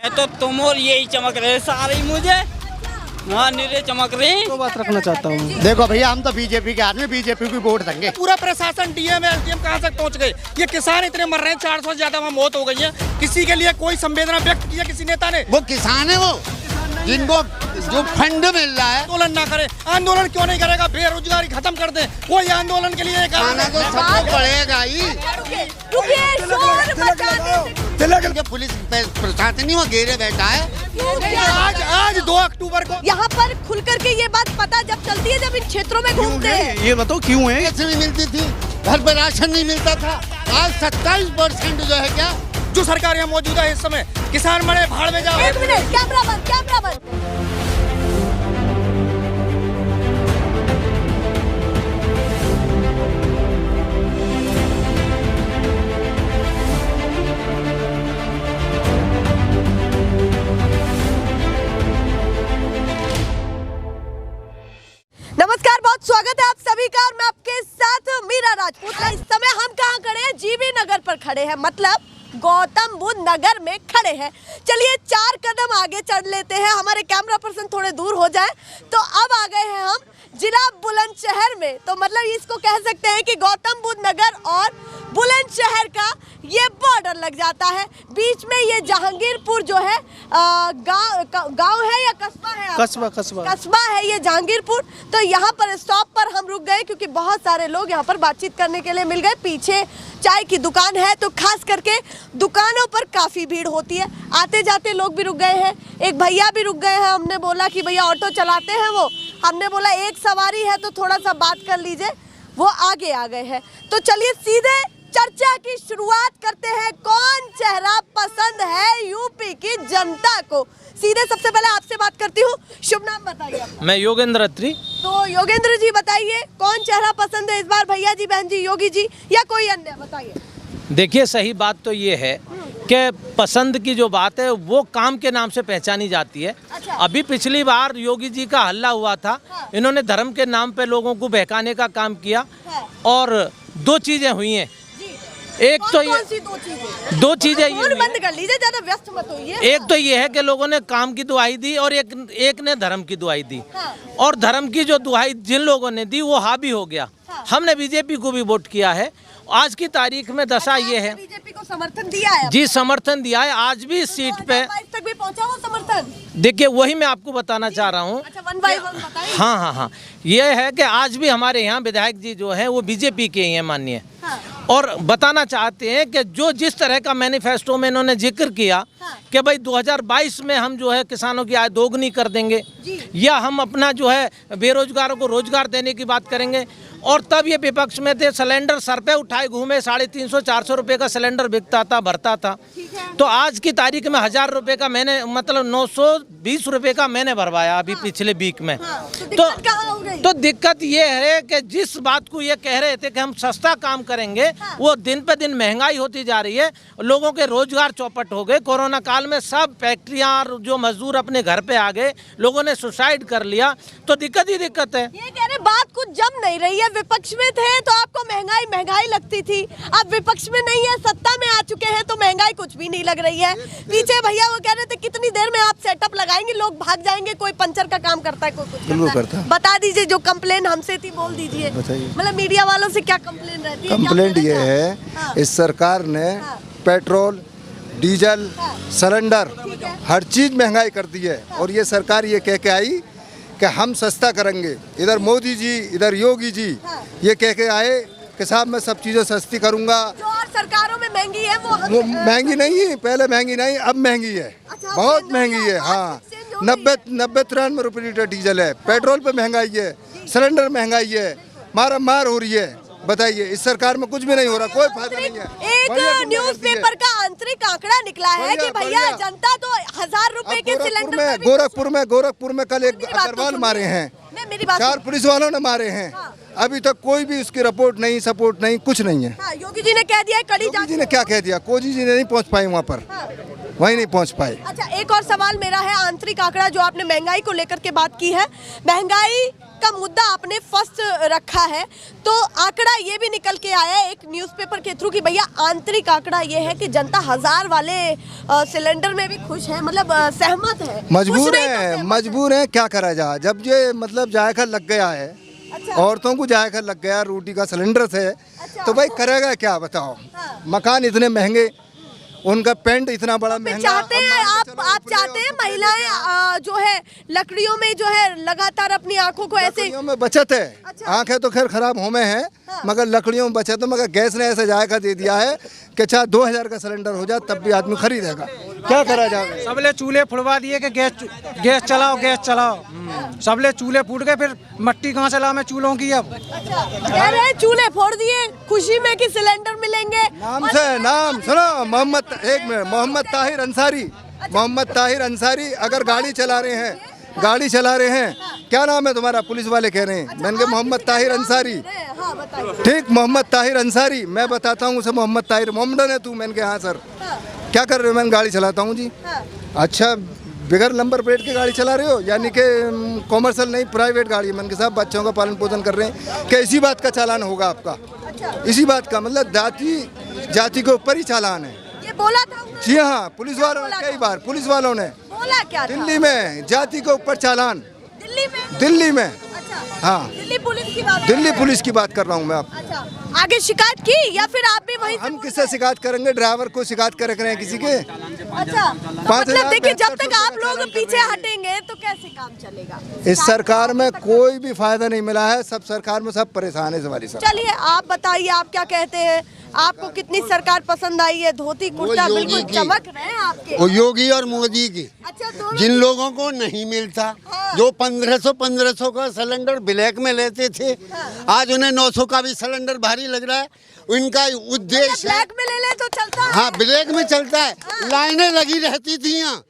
तो तुम और यही चमक रहे सारे मुझे वहाँ नीरे चमक रहे हैं। तो बात रखना चाहता हूँ। देखो भैया, हम तो बीजेपी के आदमी, बीजेपी को वोट देंगे। पूरा प्रशासन डीएम एसडीएम कहाँ तक पहुँच गए। ये किसान इतने मर रहे हैं, 400 से ज्यादा वहाँ मौत हो गई है। किसी के लिए कोई संवेदना व्यक्त किया किसी नेता ने? वो किसान है, वो जिनको जो फंड मिल रहा है। आंदोलन ना करे, आंदोलन क्यों नहीं करेगा? बेरोजगारी खत्म कर दे, कोई आंदोलन के लिए खाना तो सबको पड़ेगा ही। पुलिस प्रशासन नहीं वो घेरे बैठा है। आज 2 अक्टूबर को यहाँ पर खुल करके ये बात पता जब चलती है जब इन क्षेत्रों में घूमते हैं। ये बताओ क्यों है? पैसे भी मिलती थी, घर पर राशन नहीं मिलता था। आज 27% जो है क्या, जो सरकार यहाँ मौजूद है इस समय, किसान मरे भाड़ में जाओ। एक मिनट, कैमरा बंद, कैमरा बंद। नमस्कार, बहुत स्वागत है आप सभी का और मैं आपके साथ मीरा राजपूत। इस समय हम कहाँ खड़े हैं? जीबी नगर पर खड़े हैं, मतलब गौतम बुद्ध नगर में खड़े हैं। चलिए 4 कदम आगे चढ़ लेते हैं, हमारे कैमरा पर्सन थोड़े दूर हो जाए। तो अब आ गए हैं हम जिला बुलंदशहर में। तो मतलब इसको कह सकते हैं कि गौतम बुद्ध नगर और बुलंदशहर का ये बॉर्डर लग जाता है। बीच में ये जहांगीरपुर जो है गांव है या कस्बा है? कस्बा है ये जहांगीरपुर। तो यहाँ पर स्टॉप पर हम रुक गए क्योंकि बहुत सारे लोग यहाँ पर बातचीत करने के लिए मिल गए। पीछे चाय की दुकान है तो खास करके दुकानों पर काफ़ी भीड़ होती है। आते जाते लोग भी रुक गए हैं। एक भैया भी रुक गए हैं। हमने बोला कि भैया ऑटो चलाते हैं वो, हमने बोला एक सवारी है तो थोड़ा सा बात कर लीजिए, वो आगे आ गए हैं। तो चलिए सीधे चर्चा की शुरुआत करते हैं। कौन चेहरा पसंद है यूपी की जनता को? सीधे सबसे पहले आपसे बात करती हूँ, शुभ नाम बताइए अपना। मैं योगेंद्र अत्री। तो योगेंद्र जी बताइए, कौन चेहरा पसंद है इस बार? भैया जी, बहन जी, योगी जी या कोई अन्य? बताइए। देखिए, सही बात तो ये है कि पसंद की जो बात है वो काम के नाम से पहचानी जाती है। अच्छा। अभी पिछली बार योगी जी का हल्ला हुआ था। हाँ। इन्होंने धर्म के नाम पे लोगों को बहकाने का काम किया। हाँ। और 2 चीज़ें हुई हैं। एक तो ये कौन सी 2 चीजें? 2 चीज़ें ये फोन हुई बंद हैं। कर लीजिए, ज्यादा व्यस्त मत होइए। एक तो ये है कि लोगों ने काम की दुहाई दी और एक ने धर्म की दुहाई दी। हाँ। और धर्म की जो दुहाई जिन लोगों ने दी वो हावी हो गया। हाँ। हमने बीजेपी को भी वोट किया है। आज की तारीख में दशा ये है। बीजेपी को समर्थन दिया है? जी, समर्थन दिया है। आज भी इस सीट पे 2022 तक भी पहुंचा वो समर्थन? देखिए, वही मैं आपको बताना चाह रहा हूँ। अच्छा, 1 by 1 बताइए। हाँ, ये है कि आज भी हमारे यहाँ विधायक जी जो हैं वो बीजेपी के ही हैं, माननीय। हाँ। और बताना चाहते हैं कि जो जिस तरह का मैनिफेस्टो में इन्होंने जिक्र किया हाँ। कि भाई 2022 में हम जो है किसानों की आय दोगुनी कर देंगे, या हम अपना जो है बेरोजगारों को रोजगार देने की बात करेंगे। और तब ये विपक्ष में थे, सिलेंडर सर पे उठाए घूमे, 350-400 रुपये का सिलेंडर बिकता था, भरता था। तो आज की तारीख में 1000 रुपये का मैंने, मतलब 920 रुपये का मैंने भरवाया अभी पिछले वीक में। तो दिक्कत ये है कि जिस बात को ये कह रहे थे कि हम सस्ता काम करेंगे, वो दिन पे दिन महंगाई होती जा रही है। लोगों के रोजगार चौपट हो गए। कोरोना काल में सब फैक्ट्रियां, जो मजदूर अपने घर पे आ गए, लोगों ने सुसाइड कर लिया। तो दिक्कत ही दिक्कत है। ये कह रहे बात कुछ जम नहीं रही है। विपक्ष में थे तो आपको महंगाई लगती थी, अब विपक्ष में नहीं है, सत्ता में आ चुके हैं तो महंगाई कुछ भी नहीं लग रही है। पीछे भैया वो कह रहे थे कितनी देर में आप सेटअप लगाएंगे, लोग भाग जाएंगे, कोई पंचर का काम करता है, कोई कुछ करता है। बता दीजिए, जो कंप्लेन हमसे थी बोल दीजिए। मतलब मीडिया वालों से क्या कंप्लेन रहती है? कंप्लेंट ये है, इस सरकार ने पेट्रोल, डीजल, सिलेंडर, हर चीज महंगाई कर दी है। और ये सरकार ये कह के आई कि हम सस्ता करेंगे। इधर मोदी जी, इधर योगी जी ये कह के आए कि साहब मैं सब चीज़ें सस्ती करूंगा। जो और सरकारों में महंगी है वो महंगी नहीं है, पहले महंगी नहीं, अब महंगी है। अच्छा, बहुत महंगी है। हाँ, 90-93 रुपये लीटर डीजल है। पेट्रोल पे महंगाई है, सिलेंडर महंगाई है, मार हो रही है। बताइए, इस सरकार में कुछ भी नहीं हो रहा, कोई फायदा नहीं है। एक न्यूज़पेपर का आंतरिक आंकड़ा निकला है कि भैया जनता तो 1000 रुपए के सिलेंडर गोरखपुर में कल एक अग्रवाल मारे हैं, 4 पुलिस वालों ने मारे हैं। अभी तक कोई भी उसकी रिपोर्ट नहीं, सपोर्ट नहीं, कुछ नहीं है। हाँ, योगी जी ने कह दिया है कड़ी योगी जांच। जी ने क्या कह दिया? कोजी जी ने नहीं पहुंच पाए वहाँ पर, वहीं नहीं पहुंच पाए। अच्छा, एक और सवाल मेरा है, आंतरिक आंकड़ा जो आपने महंगाई को लेकर के बात की है, महंगाई का मुद्दा आपने फर्स्ट रखा है, तो आंकड़ा ये भी निकल के आया है एक न्यूज़पेपर के थ्रू कि भैया आंतरिक आंकड़ा ये है कि जनता 1000 वाले सिलेंडर में भी खुश है, मतलब सहमत है, मजबूर खुश नहीं तो है, सहमत मजबूर है, क्या करा जा। जब ये मतलब जायका लग गया है, अच्छा। औरतों को जायका लग गया रोटी का सिलेंडर से, तो भाई करेगा क्या बताओ। मकान इतने महंगे, उनका पेंट इतना बड़ा महंगा। चाहते हैं आप चाहते हैं महिलाएं जो है लकड़ियों में जो है लगातार अपनी आंखों को ऐसे, लकड़ियों में बचत है। अच्छा। आंखें तो खैर खराब हो में है, मगर लकड़ियों में बचत है। मगर गैस ने ऐसा जायका दे दिया है कि चाहे 2000 का सिलेंडर हो जाए तब भी आदमी खरीदेगा, क्या करा जाए। सबले चूल्हे फुड़वा दिए कि गैस चलाओ, गैस चलाओ। सबले चूल्हे फूट गए, फिर मट्टी कहाँ से लाओ मैं चूल्हों की। अब कह रहे हैं चूल्हे फोड़ दिए खुशी में कि सिलेंडर मिलेंगे। नाम से नाम सुनो, मोहम्मद ताहिर अंसारी, मोहम्मद ताहिर अंसारी अगर गाड़ी चला रहे हैं, क्या नाम है तुम्हारा? पुलिस वाले कह रहे हैं। मैंने कहा मोहम्मद ताहिर अंसारी, हाँ, बताइए। ठीक, मोहम्मद ताहिर अंसारी। मैं बताता हूँ उसे, मोहम्मद ताहिर मोहम्मदन है तू? मैंने कहा हाँ सर। क्या कर रहे हो? मैंने गाड़ी चलाता हूँ जी। अच्छा, बगैर नंबर प्लेट की गाड़ी चला रहे हो, यानी कि कॉमर्शियल नहीं, प्राइवेट गाड़ी। मैंने कहा साहब बच्चों का पालन पोषण कर रहे हैं, क्या इसी बात का चालान होगा आपका? इसी बात का मतलब जाति के ऊपर ही चालान है। ये बोला था उन्होंने? जी हाँ, पुलिस वालों ने कई बार, पुलिस वालों ने बोला क्या था? दिल्ली में जाति के ऊपर चालान, दिल्ली में। अच्छा, हाँ, दिल्ली पुलिस की बात, दिल्ली पुलिस की बात कर रहा हूँ मैं। आप अच्छा, आगे शिकायत की या फिर आप भी वहीं से हम किससे शिकायत करेंगे? ड्राइवर को शिकायत करें किसी के? अच्छा, मतलब देखिए जब तक आप लोग पीछे हटेंगे तो कैसे काम चलेगा? इस सरकार में कोई भी फायदा नहीं मिला है, सब सरकार में सब परेशान है इस वाली सरकार। चलिए आप बताइए, आप क्या कहते हैं, आपको कितनी सरकार पसंद आई है? धोती कुर्ता बिल्कुल चमक रहे हैं आपके। वो योगी और मोदी की। अच्छा, तो जिन लोगों को नहीं मिलता, जो 1500 का सिलेंडर ब्लैक में लेते थे, आज उन्हें 900 का भी सिलेंडर भारी लग रहा है। उनका उद्देश्य ब्लैक में ले ले तो चलता है। हाँ, ब्लैक में चलता है। लाइनें लगी रहती थी यहाँ,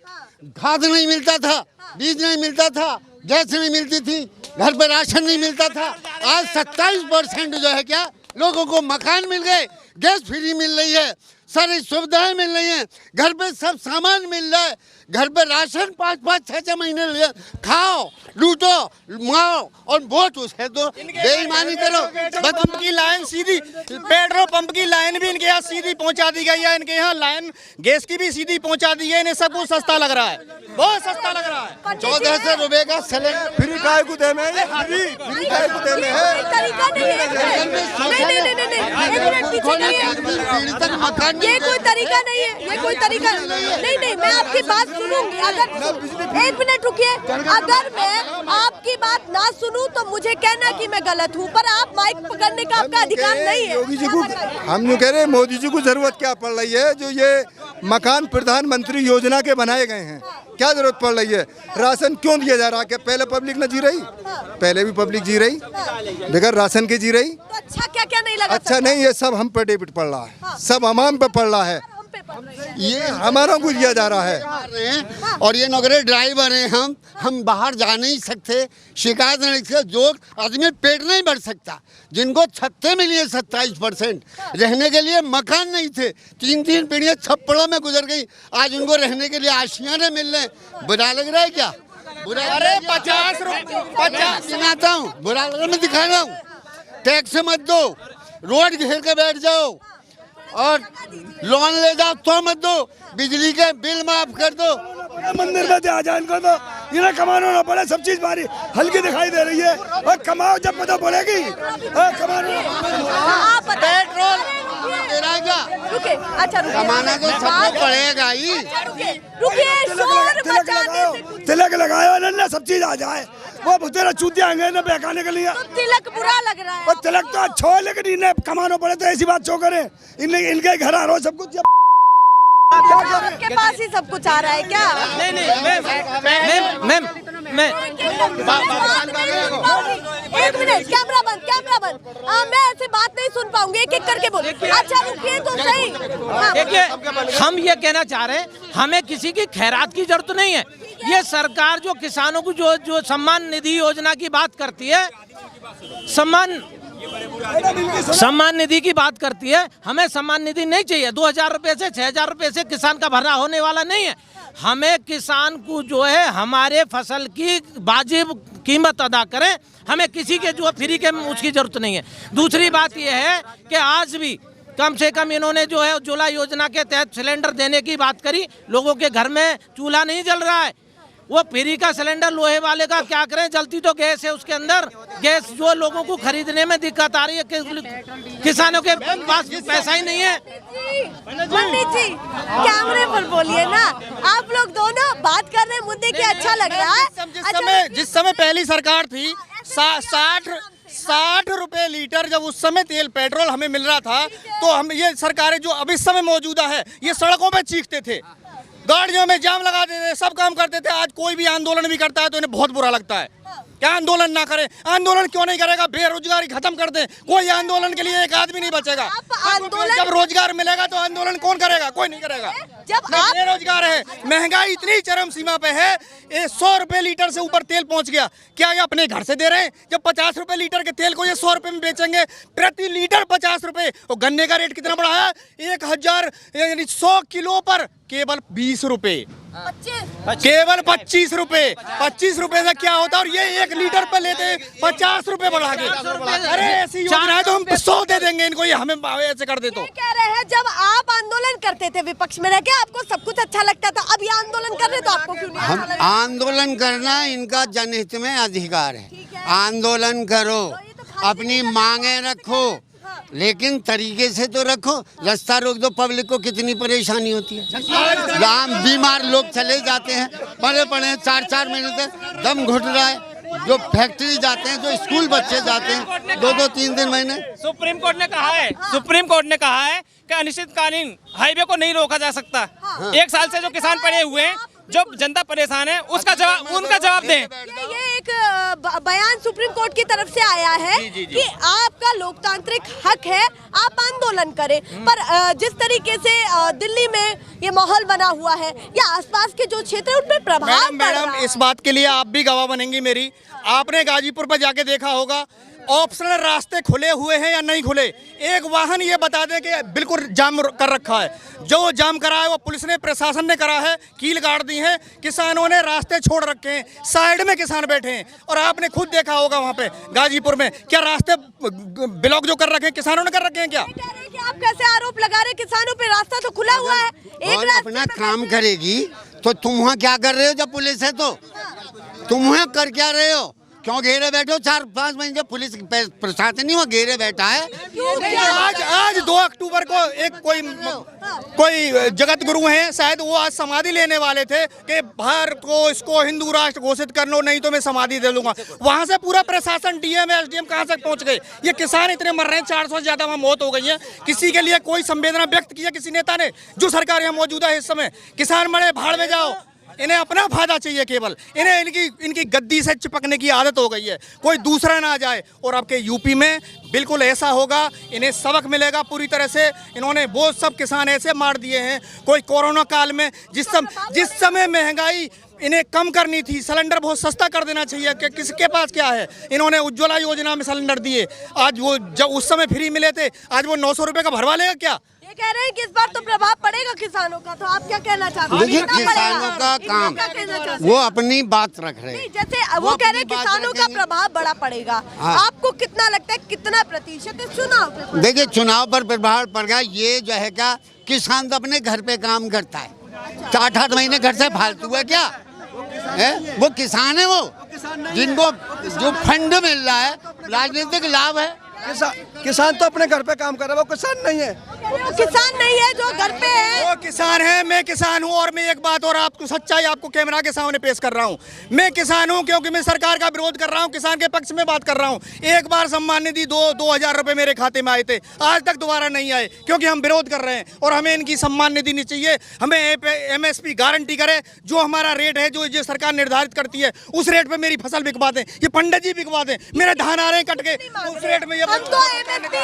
खाद नहीं मिलता था, बीज नहीं मिलता था, गैस नहीं मिलती थी, घर पर राशन नहीं मिलता था। आज 27% जो है क्या, लोगों को मकान मिल गए, गैस फ्री मिल रही है, सारी सुविधाएं मिल रही हैं, घर पे सब सामान मिल रहा है, घर पे राशन 5-5, 6-6 महीने ले खाओ, लूटो, माओ और वोट उसे दो। बेईमानी करो। पंप की लाइन सीधी, पेट्रोल पंप की लाइन भी इनके यहाँ सीधी पहुंचा दी गई है, इनके यहाँ लाइन गैस की भी सीधी पहुंचा दी है। इन्हें सब कुछ सस्ता लग रहा है, बहुत सस्ता लग रहा है। 1400 रुपए का सिलेंडर फ्री काय को दे में है, फ्री काय को दे में है। तरीका नहीं है। नहीं, एक मिनट पीछे करिए। ये कोई तरीका नहीं है, ये कोई तरीका नहीं, मैं आपकी बात सुनूंगी। अगर एक मिनट रुकिए, अगर मैं आपकी बात ना सुनूं तो मुझे कहना कि मैं गलत हूं, पर आप माइक पकड़ने का आपका अधिकार नहीं है। योगी जी को हम जो कह रहे हैं, मोदी जी को जरूरत क्या पड़ रही है? जो ये मकान प्रधानमंत्री योजना के बनाए गए हैं, क्या जरूरत पड़ रही है? राशन क्यों दिया जा रहा है? पहले पब्लिक न जी रही, पहले भी पब्लिक जी रही, बगैर राशन के जी रही। तो अच्छा क्या नहीं लगा? अच्छा नहीं, ये सब हम पे डेबिट पड़ रहा है, सब अवाम पे पड़ रहा है, ये हमारा को दिया जा रहा है। और ये नौकरी ड्राइवर हैं, हम बाहर जा नहीं सकते, शिकायत नहीं सकते, जो आदमी पेट नहीं भर सकता, जिनको छत्ते मिली है 27%, रहने के लिए मकान नहीं थे, 3-3 पीढ़ियां छप्पड़ों में गुजर गई, आज उनको रहने के लिए आशियाने मिल रहे। बुरा लग रहा है क्या? बुरा? अरे 50 दिखाता हूँ, बुरा लग रहा, मैं दिखा रहा हूँ। टैक्स मत दो, रोड घेर के बैठ जाओ और लोन ले जाओ तो मत दो, बिजली के बिल माफ कर दो। मंदिर में आ जाए इनको, तो इन्हें कमाना ना पड़े, सब चीज बारी हल्की दिखाई दे रही है, और कमाओ जब पता पड़ेगी। पेट्रोल रुके, अच्छा रुके, कमाना तो सबको पड़ेगा ही। रुकिए, शोर मचाने से तिलक लगाए ना, सब चीज आ जाए, वो तेरा चूतिया आएंगे ना बहकाने के लिए। तो तिलक बुरा लग रहा है। और तिलक तो अच्छा है, लेकिन इन्हें कमाना पड़े तो ऐसी बात क्यों करे? इनके घर आ रहा हो सब कुछ, आपके पास ही सब कुछ आ रहा है क्या? नहीं, मैं एक मिनट, कैमरा बंद। मैं ऐसे बात नहीं सुन पाऊंगी, एक एक करके बोल। अच्छा रुकिए तो सही। हाँ। देखिए, हम ये कहना चाह रहे हैं, हमें किसी की खैरात की जरूरत नहीं है। ये सरकार जो किसानों को जो सम्मान निधि योजना की बात करती है, सम्मान निधि की बात करती है, हमें सम्मान निधि नहीं चाहिए। 2000 रुपए से 6000 रुपए से किसान का भरना होने वाला नहीं है। हमें किसान को जो है हमारे फसल की वाजिब कीमत अदा करें, हमें किसी के जो फ्री के उसकी जरूरत नहीं है। दूसरी बात यह है कि आज भी कम से कम इन्होंने जो है उज्ज्वला योजना के तहत सिलेंडर देने की बात करी, लोगों के घर में चूल्हा नहीं जल रहा है। वो फ्री का सिलेंडर लोहे वाले का क्या करें, जलती तो गैस है उसके अंदर, गैस जो लोगों को खरीदने में दिक्कत आ रही है, किसानों के पास पैसा ही नहीं है। पंडित जी कैमरे पर बोलिए ना, आप लोग दोनों बात कर रहे हैं मुद्दे के, अच्छा लग रहा है। जिस समय पहली सरकार थी 60 रुपए लीटर जब उस समय तेल पेट्रोल हमें मिल रहा था, तो हम ये सरकारें जो अब इस समय मौजूदा है ये सड़कों पे चीखते थे, गाड़ियों में जाम लगा देते थे, सब काम करते थे। आज कोई भी आंदोलन भी करता है तो इन्हें बहुत बुरा लगता है। क्या आंदोलन ना करे? आंदोलन क्यों नहीं करेगा? बेरोजगारी खत्म कर दे, कोई आंदोलन के लिए एक आदमी नहीं बचेगा। जब रोजगार मिलेगा तो आंदोलन कौन करेगा? कोई नहीं करेगा। जब बेरोजगार है, महंगाई इतनी चरम सीमा पे है, 100 रुपए लीटर से ऊपर तेल पहुंच गया। क्या ये अपने घर से दे रहे हैं? जब 50 रुपए लीटर के तेल को ये 100 रुपए में बेचेंगे, प्रति लीटर 50 रुपए। और गन्ने का रेट कितना बढ़ा है? 1000 यानी 100 किलो पर केवल 20 रुपए, केवल 25 रुपए। 25 रुपए से क्या होता है? और ये 1 लीटर पे लेते हैं 50 रुपए बढ़ा के। अरे ऐसी योजना है तो हम 100 दे देंगे इनको, ये हमें ऐसे कर दे तो। कह रहे हैं जब आप आंदोलन करते थे विपक्ष में रह के आपको सब कुछ अच्छा लगता था, अब ये आंदोलन कर रहे तो आपको क्यों नहीं अच्छा लग रहा? आंदोलन करना इनका जनहित में अधिकार है। आंदोलन करो, अपनी मांगे रखो, लेकिन तरीके से तो रखो। रास्ता रोक दो, पब्लिक को कितनी परेशानी होती है। यहाँ बीमार लोग चले जाते हैं, पड़े 4-4 महीने तक दम घुट रहा है। जो फैक्ट्री जाते हैं, जो स्कूल बच्चे जाते हैं 2-2, 3-3 महीने। सुप्रीम कोर्ट ने कहा है कि अनिश्चितकालीन हाईवे को नहीं रोका जा सकता। 1 साल से जो किसान पड़े हुए हैं, जो जनता परेशान है, उनका जवाब दें। ये एक बयान सुप्रीम कोर्ट की तरफ से आया है कि आपका लोकतांत्रिक हक है, आप आंदोलन करें। पर जिस तरीके से दिल्ली में ये माहौल बना हुआ है या आसपास के जो क्षेत्र है उनमें प्रभाव पड़ रहा है। मैडम इस बात के लिए आप भी गवाह बनेंगी मेरी। आपने गाजीपुर पर जाके देखा होगा, ऑप्शनल रास्ते खुले हुए हैं या नहीं खुले। एक वाहन ये बता दें कि बिल्कुल जाम कर रखा है। जो जाम करा है वो पुलिस ने, प्रशासन ने करा है, कील गाड़ दी है। किसानों ने रास्ते छोड़ रखे हैं, साइड में किसान बैठे हैं। और आपने खुद देखा होगा वहाँ पे गाजीपुर में, क्या रास्ते ब्लॉक जो कर रखे हैं किसानों ने कर रखे हैं क्या? आप कैसे आरोप लगा रहे किसानों पे? रास्ता तो खुला हुआ है। और अपना काम करेगी तो तुम वहाँ क्या कर रहे हो? जब पुलिस है तो तुम वहाँ कर क्या रहे हो? क्यों घेरे बैठे हो? 4-5 महीने जब पुलिस प्रशासन नहीं वो घेरे बैठा है। आज 2 अक्टूबर को एक कोई जगत गुरु हैं शायद, वो आज समाधि लेने वाले थे कि भारत को इसको हिंदू राष्ट्र घोषित कर लो, नहीं तो मैं समाधि दे दूंगा। वहां से पूरा प्रशासन, डीएम एसडीएम कहां तक पहुंच गए? ये किसान इतने मर रहे हैं, 400 से ज्यादा वहां मौत हो गई है। किसी के लिए कोई संवेदना व्यक्त किया किसी नेता ने? जो सरकार यहाँ मौजूदा है इस समय, किसान मरे भाड़ में जाओ, इन्हें अपना फायदा चाहिए केवल। इन्हें इनकी गद्दी से चिपकने की आदत हो गई है, कोई दूसरा ना आ जाए। और आपके यूपी में बिल्कुल ऐसा होगा, इन्हें सबक मिलेगा पूरी तरह से। इन्होंने वो सब किसान ऐसे मार दिए हैं। कोई कोरोना काल में जिस समय महंगाई इन्हें कम करनी थी, सिलेंडर बहुत सस्ता कर देना चाहिए कि किसके पास क्या है, इन्होंने उज्ज्वला योजना में सिलेंडर दिए। आज वो जब उस समय फ्री मिले थे, आज वो 900 रुपए का भरवा लेगा क्या? ये कह रहे हैं कि इस बार तो प्रभाव पड़ेगा किसानों का, तो आप क्या कहना चाहते हैं? देखिए, किसानों का काम वो अपनी बात रख रहे हैं। जैसे वो कह रहे हैं किसानों का प्रभाव बड़ा पड़ेगा। आपको कितना लगता है, कितना प्रतिशत चुनाव पे? देखिए, चुनाव पर प्रभाव पड़ गया। ये जो है क्या, किसान तो अपने घर पे काम करता है, 8-8 महीने घर से फालतू है क्या है? वो किसान है, वो जिनको जो फंड मिल रहा है राजनीतिक लाभ है। किसान तो अपने घर पे काम कर रहा है, वो किसान नहीं है। वो किसान नहीं है जो घर पे है। वो किसान है, मैं किसान हूँ। और मैं एक बात और आपको सच्चाई आपको कैमरा के सामने पेश कर रहा हूँ। मैं किसान हूँ क्योंकि मैं सरकार का विरोध कर रहा हूँ, किसान के पक्ष में बात कर रहा हूँ। एक बार सम्मान निधि 2,000 रुपए मेरे खाते में आए थे, आज तक दोबारा नहीं आए क्योंकि हम विरोध कर रहे हैं और हमें इनकी सम्मान निधि नहीं चाहिए। हमें MSP गारंटी करे, जो हमारा रेट है जो ये सरकार निर्धारित करती है उस रेट पे मेरी फसल बिकवा दें। ये पंडित जी बिकवा दें, मेरे धान आ रहे हैं कट के उस रेट में। ये हम तो MSP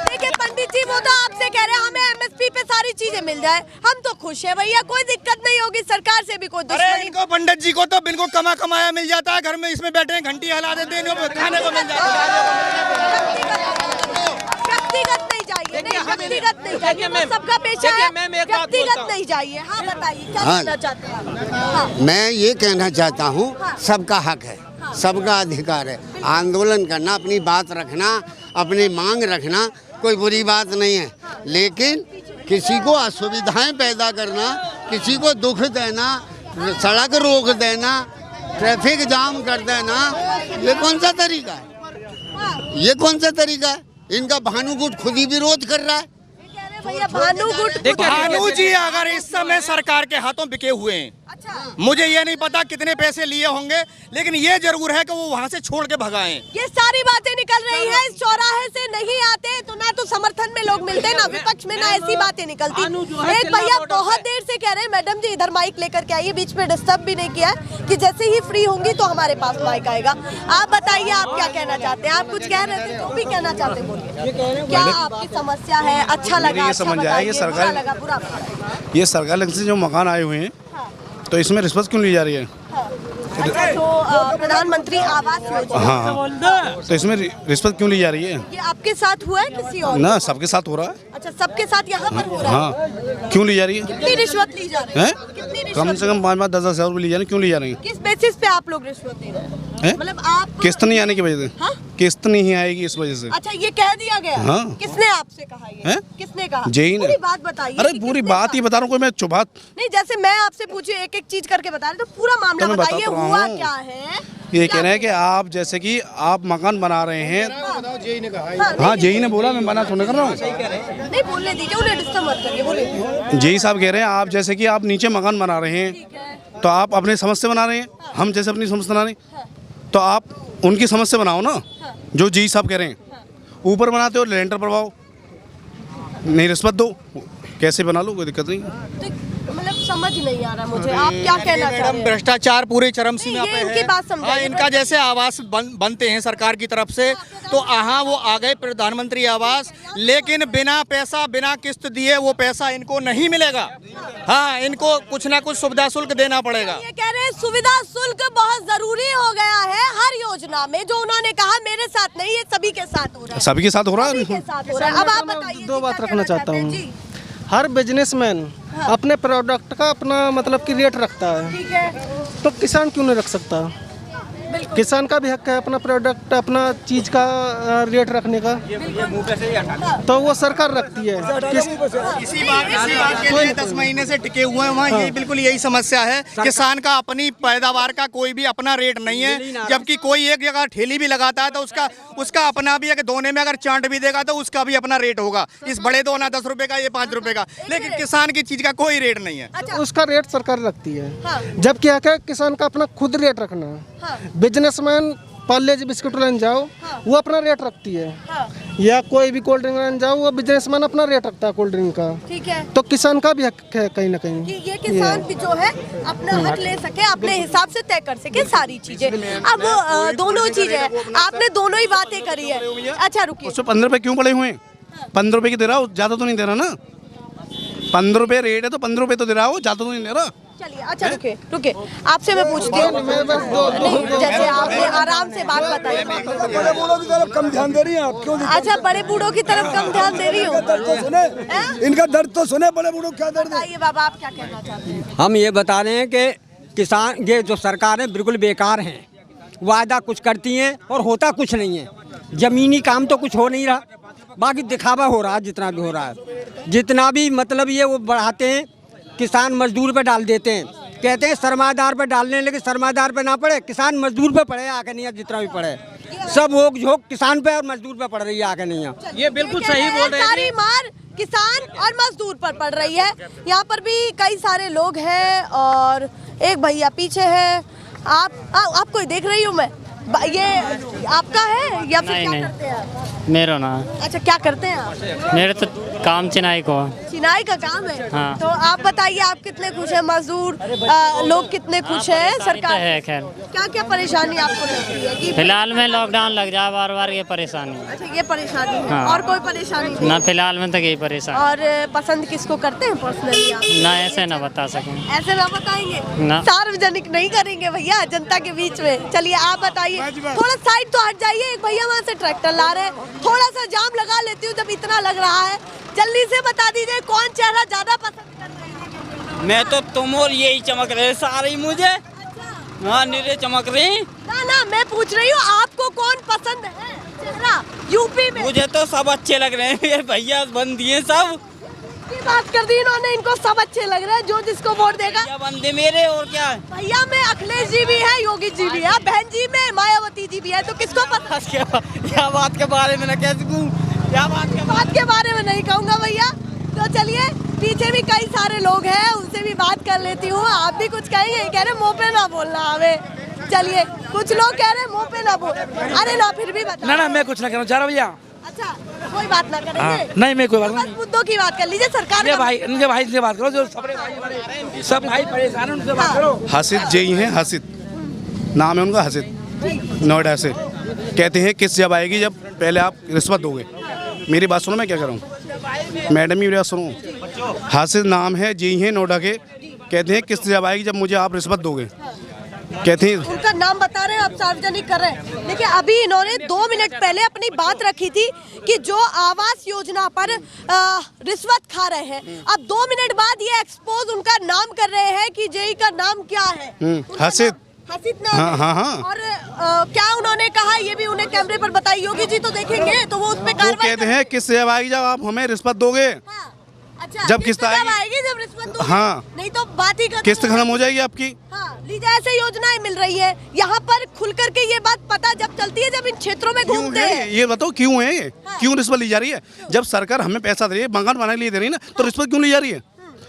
देखिए पंडित जी, वो तो आपसे कह रहे हैं हमें MSP पे सारी चीजें मिल जाए, हम तो खुश है भैया, कोई दिक्कत नहीं होगी, सरकार से भी कोई दुश्मनी। इनको पंडित जी को तो बिल्कुल कमाया मिल जाता है, घर में इसमें बैठे हैं घंटी हिला देते हैं, खाने को मिल जाता है। व्यक्तिगत नहीं चाहिए, नहीं व्यक्तिगत नहीं चाहिए, वो सबका पेशा है, व्यक्तिगत नहीं चाहिए। हाँ बताइए क्या कहना चाहते हैं? हाँ। मैं ये कहना चाहता हूँ, सबका हक है, सबका अधिकार है, आंदोलन करना, अपनी बात रखना, अपनी मांग रखना, कोई बुरी बात नहीं है। लेकिन किसी को असुविधाएं पैदा करना, किसी को दुख देना, सड़क रोक देना, ट्रैफिक जाम कर देना, ये कौन सा तरीका है? ये कौन सा तरीका है? इनका भानुगुट खुद ही विरोध कर रहा है। भैया भानु जी अगर इस समय सरकार के हाथों बिके हुए हैं, अच्छा, मुझे ये नहीं पता कितने पैसे लिए होंगे, लेकिन ये जरूर है कि वो वहाँ से छोड़ के भगाएं। ये सारी बातें निकल रही हैं, इस चौराहे से नहीं आते तो ना तो समर्थन में लोग मिलते ना विपक्ष में, ना ऐसी बातें निकलती। एक भैया बहुत देर से कह रहे हैं मैडम जी इधर माइक लेकर के आइए, बीच में डिस्टर्ब भी नहीं किया है कि जैसे ही फ्री होंगी तो हमारे पास माइक आएगा। आप बताइए आप क्या कहना चाहते हैं? आप कुछ कह रहे थे, जो भी कहना चाहते हैं बोलिए। क्या आपकी समस्या है? अच्छा लगा, समझ आया ये सरकार, बुरा लगा, बुरा लगा। ये सरकार से जो मकान आए हुए हैं तो इसमें रिश्वत क्यों ली जा रही है? अच्छा, तो प्रधानमंत्री आवास योजना, हाँ, तो इसमें रिश्वत क्यों ली जा रही है? ये आपके साथ हुआ है किसी और? ना, सबके साथ हो रहा है। अच्छा, सबके साथ यहाँ पर हो रहा है। हाँ, क्यों ली जा रही है? कितनी रिश्वत ली जा रही है? कितनी रिश्वत? कम से कम 5-5, 10,000 रुपये ली जा रही है। क्यों ली जा रही है? किस बेसिस पे आप लोग रिश्वत दे रहे हैं? मतलब आप किस्त नहीं आने की वजह से। हाँ? किस्त नहीं आएगी इस वजह से। अच्छा, ये कह दिया गया। हाँ। किसने आपसे कहा ये? हैं? किसने कहा? जेई ने। पूरी बात बताइए। अरे कि पूरी किसने बात कहा? ही बता रहा हूँ, कोई मैं चुबात नहीं, जैसे मैं आपसे पूछी एक एक चीज करके बता रहे तो पूरा मामला तो मैं बताइए, बताता हुआ हूँ। क्या है? ये कह रहे हैं कि आप जैसे कि आप मकान बना रहे हैं। हाँ, जेई ने बोला, मैं मना थोड़ा कर रहा हूँ। नहीं बोलने दीजिए, उन्हें डिस्टर्ब मत करिए, बोलिए। जेई साहब कह रहे हैं आप जैसे कि आप नीचे मकान बना रहे हैं तो आप अपने समझ से बना रहे हैं, हम जैसे अपनी समझ से बना रहे हैं, तो आप उनकी समझ से बनाओ ना, जो जेई साहब कह रहे हैं। ऊपर बनाते हो लेंटर परवाओ, नहीं रिश्वत दो, कैसे बना लो, कोई दिक्कत नहीं। तो मतलब समझ नहीं आ रहा मुझे, आप क्या कहना चाह रहे हैं? भ्रष्टाचार पूरे चरम सीमा ये पे इनकी है। बात समझाइए। हाँ, इनका जैसे आवास बनते हैं सरकार की तरफ से, तो हाँ वो आ गए प्रधानमंत्री आवास, लेकिन बिना पैसा, बिना किस्त दिए वो पैसा इनको नहीं मिलेगा। हाँ, इनको कुछ ना कुछ सुविधा शुल्क देना पड़ेगा। ये कह रहे हैं सुविधा शुल्क बहुत जरूरी हो गया है हर योजना में, जो उन्होंने कहा मेरे साथ नहीं, ये सभी के साथ हो रहा है। सभी के साथ हो रहा सभी के है। साथ हो रहा है। अब आप बताइए, दो जी, बात क्या रखना कहना चाहता चाहते हैं? हूँ। जी, हर बिजनेसमैन अपने प्रोडक्ट का अपना मतलब कि रेट रखता है, ठीक है, तो किसान क्यों नहीं रख सकता? बिल्कुल। किसान का भी हक है अपना प्रोडक्ट, अपना चीज का रेट रखने का, तो वो सरकार रखती है। इसी बात के लिए 10 महीने से टिके हुए हैं वहाँ। यही बिल्कुल यही समस्या है, किसान का अपनी पैदावार का कोई भी अपना रेट नहीं है, जबकि कोई एक जगह ठेली भी लगाता है तो उसका अपना भी है कि दोने में अगर चांट भी देगा तो उसका भी अपना रेट होगा। इस बड़े दोना 10 रुपए का, ये 5 रुपए का, लेकिन किसान की चीज का कोई रेट नहीं है। अच्छा, उसका रेट सरकार रखती है। हाँ। जब क्या है किसान का अपना खुद रेट रखना है। हाँ। बिजनेसमैन पार्ले जी बिस्कुट लेने जाओ, वो अपना रेट रखती है। हाँ। या कोई भी कोल्ड ड्रिंक लेने जाओ, वो बिजनेसमैन अपना रेट रखता है कोल्ड ड्रिंक का। ठीक है, तो किसान का भी हक है कहीं ना कहीं कि ये किसान भी जो है अपना हक ले सके, अपने हिसाब से तय कर सके सारी चीजें। अब दोनों चीजें आपने दोनों ही बातें करी है। अच्छा रुकिए, उसमें 15 रुपये क्यों पड़े हुए हैं? 15 रुपये की दे रहा हो, ज़्यादा तो नहीं दे रहा ना। 15 रुपये रेट है तो 15 रुपये तो दे रहा हो, ज़्यादा तो नहीं दे रहा। चलिए, अच्छा रुकिए, आपसे मैं पूछती हूँ। नहीं, जैसे आपने आराम से बात बताई। बड़े बूढ़ों की तरफ कम ध्यान दे रही हैं आप, क्यों? अच्छा, बड़े बूढ़ों की तरफ कम ध्यान दे रही हूँ। दर्द तो सुने, इनका दर्द तो सुने, बड़े बूढ़ों क्या दर्द है? बताइए बाबा, आप क्या कहना चाहते हैं? हम ये बता रहे हैं कि किसान, ये जो सरकार है बिल्कुल बेकार हैं। वादा कुछ करती हैं और होता कुछ नहीं है। ज़मीनी काम तो कुछ हो नहीं रहा, बाकी दिखावा हो रहा है। जितना भी हो रहा है, जितना भी मतलब ये वो बढ़ाते हैं, किसान मजदूर पे डाल देते हैं, कहते हैं सरमादार पे डालने, लेकिन सरमादार पे ना पड़े, किसान मजदूर पे पड़े आके नहीं, जितना भी पड़े। सब वोक झोंक किसान पे और मजदूर पे पड़ रही है आगे नहीं है। ये बिल्कुल सही बोल रहे हैं। सारी मार किसान और मजदूर पर पड़ रही है। यहाँ पर भी कई सारे लोग हैं और एक भैया पीछे है। आप कोई देख रही हूँ मैं, ये आपका है या फिर क्या करते हैं आप? मेरा ना। अच्छा, क्या करते हैं आप? मेरे तो काम चिनाई को। चिनाई का काम है। हाँ। तो आप बताइए, आप कितने खुश हैं? मजदूर लोग कितने खुश हैं? सरकार है खैर। क्या क्या परेशानी आपको लगती है कि फिलहाल में लॉकडाउन लग जाए बार बार, ये परेशानी। अच्छा, ये परेशानी है। हाँ। और कोई परेशानी नहीं? ना फिलहाल में तो यही परेशानी। और पसंद किसको करते हैं पर्सनली आप? ना ऐसे ना बता सकें। ऐसे ना बताएंगे? ना। सार्वजनिक नहीं करेंगे भैया, जनता के बीच में। चलिए आप बताइए, थोड़ा साइड तो हट जाइए। एक भैया वहाँ से ट्रैक्टर ला रहे हैं, थोड़ा सा जाम लगा लेती हूँ जब इतना लग रहा है। जल्दी से बता दीजिए कौन चेहरा ज्यादा पसंद कर रहे हैं? मैं तो तुम और यही चमक रहे सारे मुझे। हाँ, निरे चमक रही। ना, मैं पूछ रही हूँ आपको कौन पसंद है चेहरा यूपी में? मुझे तो सब अच्छे लग रहे हैं। ये भैया बंदी है सब। की बात कर दी इन्होंने, इनको सब अच्छे लग रहे हैं जो जिसको वोट देगा। भैया बंदे मेरे, और क्या है? भैया में अखिलेश जी भी है, योगी जी भी है, बहन जी में मायावती जी भी है। तो किसको पसंद? क्या बात के बारे में ना कह सकूं, क्या बात के बारे में नहीं कहूँगा भैया। तो चलिए, पीछे भी कई सारे लोग हैं, उनसे भी बात कर लेती हूँ। आप भी कुछ कहेंगे? कह रहे मुँह पे ना बोलना हमें। चलिए, कुछ लोग कह रहे मुँह पे ना बोल। अरे ना, फिर भी बता। ना मैं कुछ ना करूँ, जा रहा भैया। अच्छा, कोई बात ना करेंगे? नहीं, मैं कोई बात बस मुद्दों की बात कर लीजिए। सरकार इनके भाई से बात करो, जो सब भाई परेशान है, उनसे बात करो। हासिद जेई हैं, हासिद नाम है उनका, हासिद, नोएडा से। कहते हैं किस्त जब आएगी जब पहले आप रिश्वत दोगे। मेरी बात सुनो, मैं क्या करूँ मैडम, मेरी बात सुनो। हासिद नाम है, जेई हैं नोएडा के। कहते हैं किस्त जब आएगी जब मुझे आप रिश्वत दोगे। कहते हैं उनका नाम बता रहे हैं, आप सार्वजनिक कर रहे हैं। देखिए, अभी इन्होंने 2 मिनट पहले अपनी बात रखी थी कि जो आवास योजना पर रिश्वत खा रहे हैं, अब 2 मिनट बाद ये एक्सपोज उनका नाम कर रहे हैं कि जेई का नाम क्या है? हासिद। हासिद नाम है। हाँ। और क्या उन्होंने कहा, ये भी उन्हें कैमरे पर बताई। योगी जी तो देखेंगे तो वो उस पे कार्रवाई कहते हैं किस्त जब आएगी जब आप हमें रिश्वत दोगे। अच्छा, जब किस्त आएगी जब रिश्वत दोगे। हाँ, नहीं तो बात ही किस्त खत्म हो जाएगी आपकी। हाँ, लीजिए, ऐसे योजनाएं मिल रही है। यहाँ पर खुल करके ये बात पता जब चलती है जब इन क्षेत्रों में घूमते हैं। ये बताओ क्यों है ये? क्यों रिश्वत ली जा रही है? जब सरकार हमें पैसा दे रही है, मकान बनाने के लिए दे रही है ना, तो रिश्वत क्यों ली जा रही है?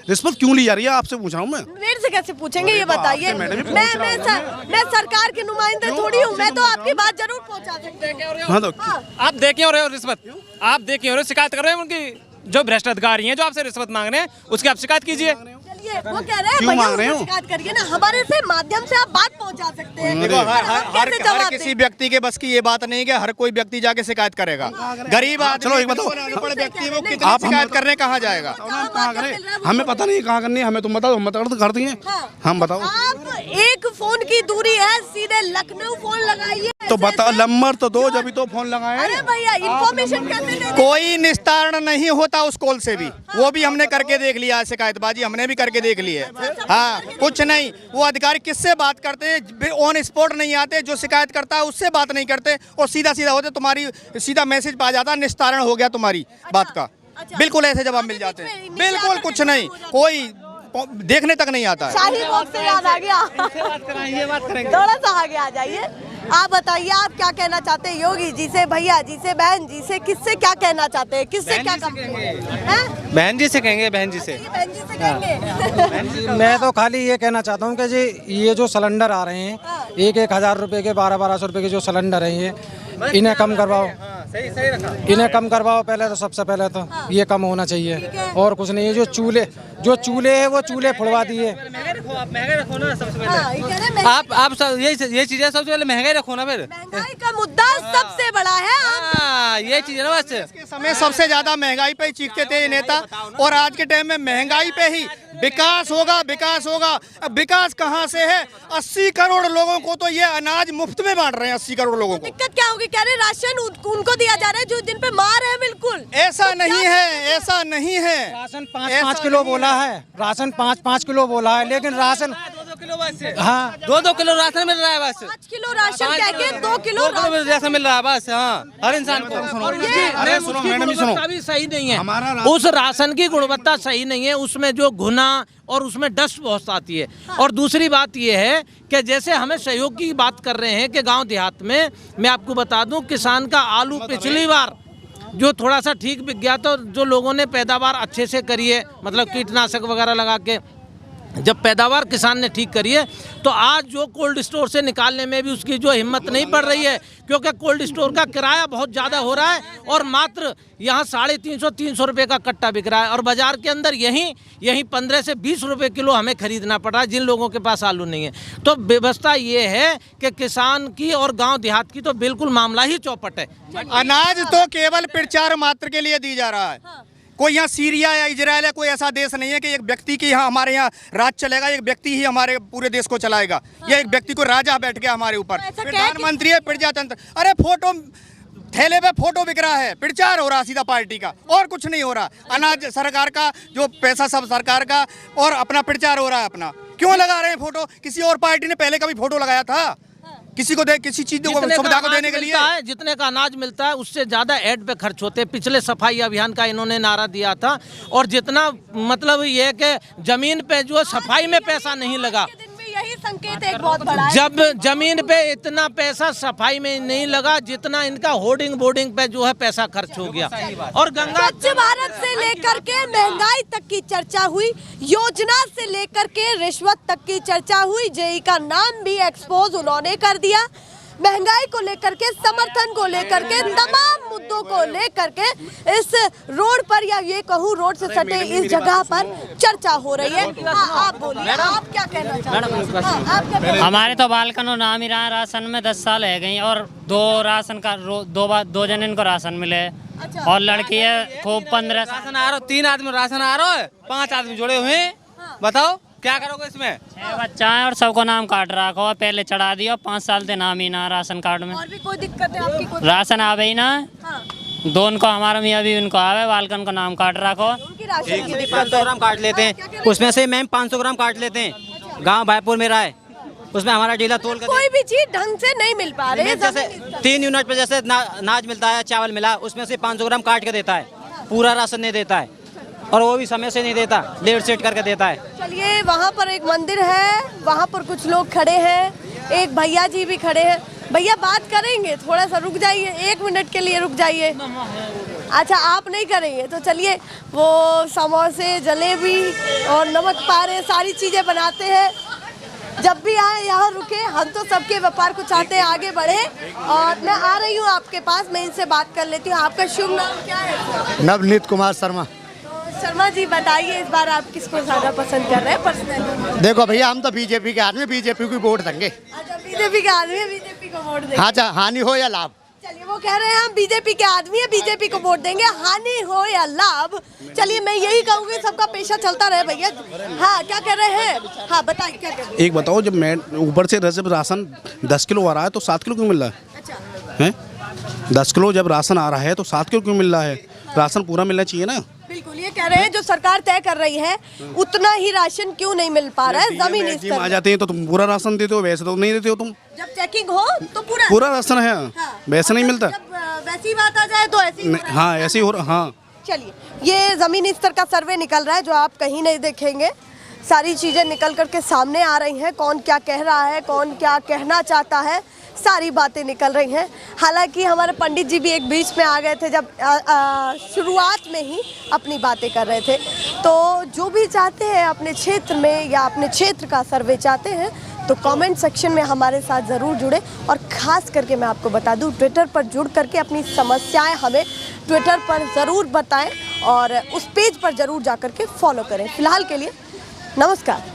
रिश्वत क्यों ली जा रही है आपसे पूछ रहा हूँ मैं। मेरे से कैसे पूछेंगे, ये बताइए। मैं सरकार के नुमाइंदे थोड़ी हूँ, मैं तो आपकी बात जरूर पहुँचा सकती हूँ। हाँ, तो आप देखे हो रहे हो रिश्वत, आप देखे हो रहे हो, शिकायत कर रहे हो उनकी। जो भ्रष्ट अधिकारी हैं जो आपसे रिश्वत मांग रहे हैं, उसकी आप शिकायत कीजिए। चलिए, वो कह रहे हैं क्यों भैया मांग रहे उनको हो? शिकायत करिए ना, हमारे से माध्यम से आप बात पहुंचा सकते हैं। देखो, हर कैसे जवाब किसी दें? व्यक्ति के बस की ये बात नहीं है कि हर कोई व्यक्ति जाके शिकायत करेगा। गरीब आदमी, चलो एक बताओ, अनपढ़ व्यक्ति वो कितनी आप शिकायत करने कहाँ जाएगा? कहाँ करें? हमें पता नहीं कहाँ करनी है, हमें तुम बताओ, हम बता कर दिए। हम बताओ, आप एक फोन की दूरी है, सीधे लखनऊ फोन लगाइए। तो बताओ, नंबर तो दो, जब तो फोन लगाए। अरे भैया, इन्फॉर्मेशन कैसे दे? कोई निस्तारण नहीं होता उस कॉल से भी। वो भी हमने करके देख लिया, शिकायतबाजी हमने भी करके देख ली है। हाँ, कुछ नहीं। वो अधिकारी किससे बात करते हैं, ऑन स्पॉट नहीं आते। जो शिकायत करता है उससे बात नहीं करते और सीधा सीधा होते। तुम्हारी सीधा मैसेज पा जाता, निस्तारण हो गया तुम्हारी बात का। बिल्कुल ऐसे जवाब मिल जाते हैं। बिल्कुल कुछ नहीं, कोई देखने तक नहीं आता है। शाही बाग से याद आ गया, थोड़ा सा आगे आ जाइए। आप बताइए, आप क्या कहना चाहते हैं योगी जी से, भैया जी से, बहन जी से? किससे क्या कहना चाहते हैं? किससे क्या कहेंगे? बहन जी से कहेंगे, बहन जी से। बहन जी से कहेंगे। मैं तो खाली ये कहना चाहता हूँ कि जी ये जो सिलेंडर आ रहे हैं, 1,000 रुपए के, 1,200 रुपए के जो सिलेंडर हैं, ये इन्हें कम करवाओ। इन्हें कम करवाओ पहले तो, सबसे पहले तो ये कम होना चाहिए और कुछ नहीं है। जो चूल्हे है वो चूल्हे फुड़वा दिए। आप सब ये चीजें सबसे पहले महंगाई रखो ना, फिर महंगाई का मुद्दा सबसे बड़ा है। ये चीज है ना बस। के समय सबसे ज्यादा महंगाई पे ही चीखते थे ये नेता, और आज के टाइम में महंगाई पे ही विकास होगा, विकास होगा। अब विकास कहाँ से है? 80 करोड़ लोगों को तो ये अनाज मुफ्त में बांट रहे हैं। 80 करोड़ लोगों को दिक्कत क्या होगी? कह रहे राशन उनको दिया जा रहा है जो जिन पे मार है। बिल्कुल ऐसा नहीं है, ऐसा नहीं है। राशन 5-5 किलो बोला है, राशन 5-5 किलो बोला है, लेकिन राशन हाँ 2-2 किलो राशन मिल रहा है बस। 5 किलो राशन कह के 2 किलो राशन मिल रहा है बस। हाँ हर इंसान को। अरे सुनो मैडम, सुनो, भी सही नहीं है, हमारा उस राशन की गुणवत्ता सही नहीं है, उसमें जो घुना और उसमें डस्ट बहुत आती है। और दूसरी बात ये है कि जैसे हमें सहयोग की बात कर रहे हैं कि गांव देहात में, मैं आपको बता दूं किसान का आलू पिछली बार जो थोड़ा सा ठीक बिक गया, तो जो लोगों ने पैदावार अच्छे से करी है, मतलब कीटनाशक वगैरह लगा के जब पैदावार किसान ने ठीक करी है, तो आज जो कोल्ड स्टोर से निकालने में भी उसकी जो हिम्मत नहीं पड़ रही है, क्योंकि कोल्ड स्टोर का किराया बहुत ज़्यादा हो रहा है और मात्र यहाँ 350-300 रुपये का कट्टा बिक रहा है और बाज़ार के अंदर यहीं 15 से 20 रुपये किलो हमें खरीदना पड़ रहा है जिन लोगों के पास आलू नहीं है। तो व्यवस्था ये है कि किसान की और गांव देहात की तो बिल्कुल मामला ही चौपट है। अनाज तो केवल प्रचार मात्र के लिए दी जा रहा है। कोई यहाँ सीरिया या इजराइल है, कोई ऐसा देश नहीं है कि एक व्यक्ति की यहाँ हमारे यहाँ राज चलेगा, एक व्यक्ति ही हमारे पूरे देश को चलाएगा। या एक व्यक्ति को राजा बैठ गया हमारे ऊपर, प्रधानमंत्री है, प्रजातंत्र। अरे फोटो ठेले पे फोटो बिक रहा है, प्रचार हो रहा सीधा पार्टी का, और कुछ नहीं हो रहा। अनाज सरकार का, जो पैसा सब सरकार का, और अपना प्रचार हो रहा है अपना। क्यों लगा रहे हैं फोटो? किसी और पार्टी ने पहले कभी फोटो लगाया था किसी को किसी चीज को सुविधा को देने के लिए? जितने का अनाज मिलता है उससे ज्यादा ऐड पे खर्च होते हैं। पिछले सफाई अभियान का इन्होंने नारा दिया था, और जितना मतलब ये है कि जमीन पे जो सफाई में पैसा नहीं लगा, यही संकेत एक बहुत बड़ा है। जब जमीन पे इतना पैसा सफाई में नहीं लगा जितना इनका होर्डिंग बोर्डिंग पे जो है पैसा खर्च हो गया। और गंगा स्वच्छ भारत से लेकर के महंगाई तक की चर्चा हुई, योजना से लेकर के रिश्वत तक की चर्चा हुई, जेई का नाम भी एक्सपोज उन्होंने कर दिया। महंगाई को लेकर के, समर्थन को लेकर के, तमाम मुद्दों को लेकर के इस रोड पर, या ये कहूँ रोड से सटे इस जगह पर चर्चा हो रही है। आप बोलिए, आप क्या कहना चाहते हैं? हमारे तो बालकन और नाम ही रहा राशन में 10 साल है गई, और 2 जन इनको राशन मिले। और लड़की है खूब 15 राशन आ रहा, 3 आदमी राशन आ रहा है, 5 आदमी जुड़े हुए हैं। बताओ क्या करोगे इसमें? 6 बच्चा है और सबको नाम काट रखा, पहले चढ़ा दिया, 5 साल से नाम ही ना राशन कार्ड में। और भी कोई दिक्कत है आपकी? राशन आवे ही ना। दोनों को हमारा मियाँ भी उनको आवे, बालकन को नाम काट रखो। 500 ग्राम काट लेते हैं, उसमें से मैम 500 ग्राम काट लेते हैं। गांव भाईपुर में रहा है, उसमें हमारा डीलर तोल कर कोई भी चीज ढंग से नहीं मिल पा रही है। जैसे 3 यूनिट पे जैसे अनाज मिलता है, चावल मिला, उसमें से 500 ग्राम काट के देता है, पूरा राशन नहीं देता है, और वो भी समय से नहीं देता, लेट सेट करके देता है। चलिए, वहाँ पर एक मंदिर है, वहाँ पर कुछ लोग खड़े हैं, एक भैया जी भी खड़े हैं। भैया बात करेंगे, थोड़ा सा रुक जाइए, 1 मिनट के लिए रुक जाइए। अच्छा, आप नहीं करेंगे तो चलिए। वो समोसे, जलेबी और नमक पारे सारी चीज़ें बनाते हैं। जब भी आए यहाँ रुके, हम तो सबके व्यापार को चाहते हैं आगे बढ़े। और मैं आ रही हूँ आपके पास, मैं इनसे बात कर लेती हूँ। आपका शुभ नाम क्या है? नवनीत कुमार शर्मा। शर्मा जी, बताइए इस बार आप किसको ज्यादा पसंद कर रहे हैं पर्सनली? देखो भैया, हम तो बीजेपी के आदमी, बीजेपी को वोट देंगे। अच्छा, बीजेपी के आदमी है, बीजेपी को वोट देंगे। हाँ, हानि हो या लाभ। चलिए, वो कह रहे हैं हम बीजेपी के आदमी है, बीजेपी को वोट देंगे, हानि हो या लाभ। चलिए, मैं यही कहूँगी, सबका पेशा चलता रहे भैया। हाँ, क्या कह रहे हैं? हाँ बताइए, क्या कह रहे हैं? एक बताओ, जब मैं ऊपर से जब राशन 10 किलो आ रहा है तो 7 किलो क्यों मिल रहा है? अच्छा हैं? 10 किलो जब राशन आ रहा है तो 7 किलो क्यों मिल रहा है? राशन पूरा मिलना चाहिए ना। बिल्कुल, ये कह रहे हैं जो सरकार तय कर रही है उतना ही राशन क्यों नहीं मिल पा रहा है जमीनी स्तर आ जाते हैं तो तुम पूरा राशन देते हो, वैसे तो नहीं देते हो तुम। जब चेकिंग हो तो पूरा राशन है। हाँ। वैसे नहीं मिलता। जब वैसी बात आ जाए तो ऐसी हाँ, ऐसे ही हो रहा। हाँ, चलिए, ये जमीनी स्तर का सर्वे निकल रहा है जो आप कहीं नहीं देखेंगे। सारी चीजें निकल करके सामने आ रही हैं, कौन क्या कह रहा है, कौन क्या कहना चाहता है, सारी बातें निकल रही हैं। हालांकि हमारे पंडित जी भी एक बीच में आ गए थे जब शुरुआत में ही अपनी बातें कर रहे थे। तो जो भी चाहते हैं अपने क्षेत्र में या अपने क्षेत्र का सर्वे चाहते हैं तो कमेंट सेक्शन में हमारे साथ ज़रूर जुड़े। और ख़ास करके मैं आपको बता दूं, ट्विटर पर जुड़ करके अपनी समस्याएं हमें ट्विटर पर ज़रूर बताएं और उस पेज पर ज़रूर जा कर के फॉलो करें। फिलहाल के लिए नमस्कार।